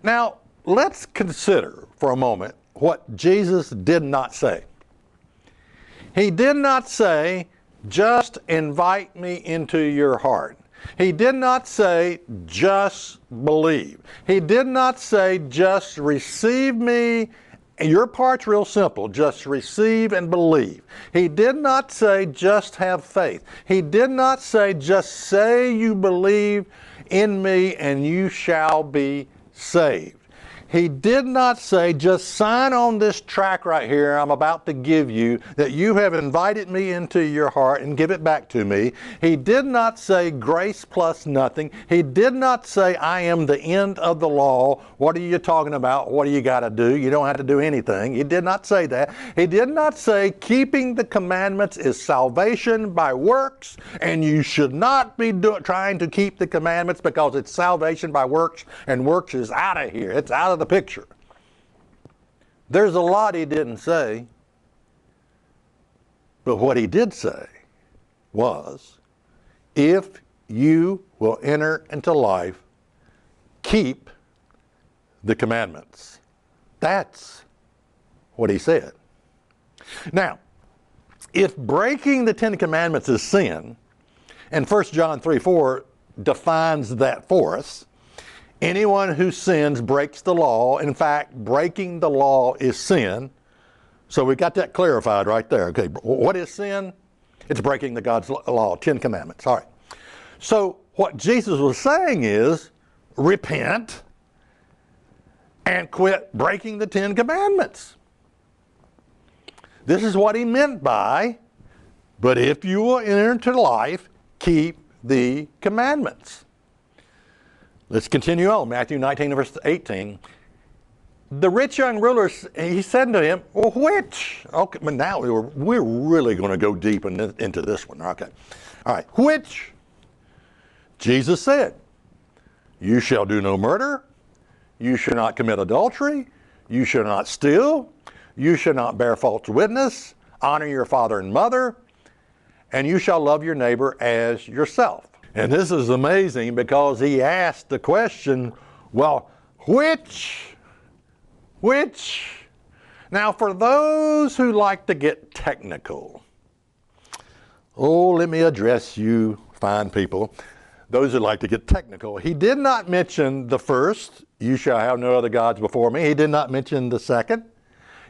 Now, let's consider for a moment what Jesus did not say. He did not say, just invite me into your heart. He did not say, just believe. He did not say, just receive me. Your part's real simple. Just receive and believe. He did not say, just have faith. He did not say, just say you believe in me and you shall be saved. He did not say, just sign on this tract right here I'm about to give you that you have invited me into your heart and give it back to me. He did not say grace plus nothing. He did not say I am the end of the law. What are you talking about? What do you got to do? You don't have to do anything. He did not say that. He did not say keeping the commandments is salvation by works and you should not be trying to keep the commandments because it's salvation by works and works is out of here. It's out of the picture. There's a lot he didn't say, but what he did say was, if you will enter into life, keep the commandments. That's what he said. Now, if breaking the Ten Commandments is sin, and 1 John 3:4 defines that for us, anyone who sins breaks the law. In fact, breaking the law is sin. So we got that clarified right there. Okay, what is sin? It's breaking the God's law, 10 Commandments. All right. So what Jesus was saying is, repent and quit breaking the 10 Commandments. This is what he meant by, but if you will enter into life, keep the commandments. Let's continue on. Matthew 19, verse 18. The rich young ruler, he said to him, well, which? Okay, but now we're really going to go deep into this one. Okay. All right. Which? Jesus said, you shall do no murder. You shall not commit adultery. You shall not steal. You shall not bear false witness. Honor your father and mother. And you shall love your neighbor as yourself. And this is amazing because he asked the question, well, which? Now, for those who like to get technical, let me address you fine people, those who like to get technical. He did not mention the first, you shall have no other gods before me. He did not mention the second,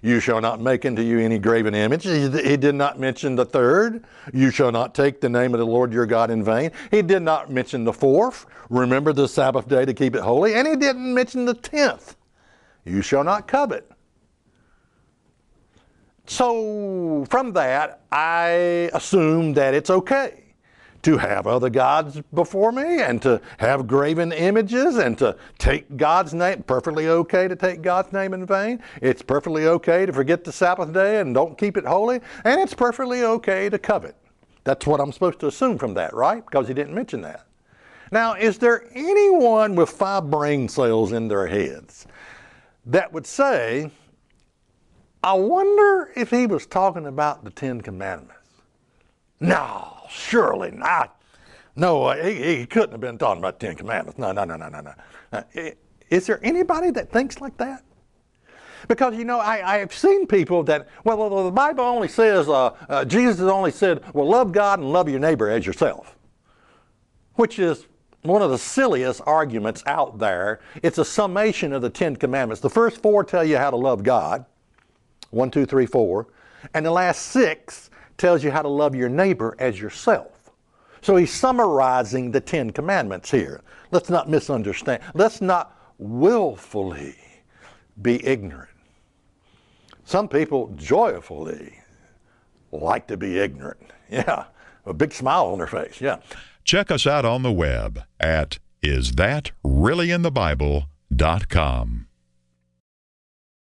you shall not make unto you any graven image. He did not mention the third, you shall not take the name of the Lord your God in vain. He did not mention the fourth, remember the Sabbath day to keep it holy. And he didn't mention the 10th, you shall not covet. So from that, I assume that it's okay to have other gods before me and to have graven images and to take God's name. Perfectly okay to take God's name in vain. It's perfectly okay to forget the Sabbath day and don't keep it holy. And it's perfectly okay to covet. That's what I'm supposed to assume from that, right? Because he didn't mention that. Now, is there anyone with 5 brain cells in their heads that would say, I wonder if he was talking about the 10 Commandments? No, surely not. No, he couldn't have been talking about the 10 Commandments. No. Is there anybody that thinks like that? Because, I have seen people that, well, the Bible only says, Jesus only said, well, love God and love your neighbor as yourself, which is one of the silliest arguments out there. It's a summation of the 10 Commandments. The first 4 tell you how to love God, 1, 2, 3, 4, and the last 6 tells you how to love your neighbor as yourself. So he's summarizing the 10 Commandments here. Let's not misunderstand. Let's not willfully be ignorant. Some people joyfully like to be ignorant. Yeah, a big smile on their face, yeah. Check us out on the web at isthatreallyinthebible.com.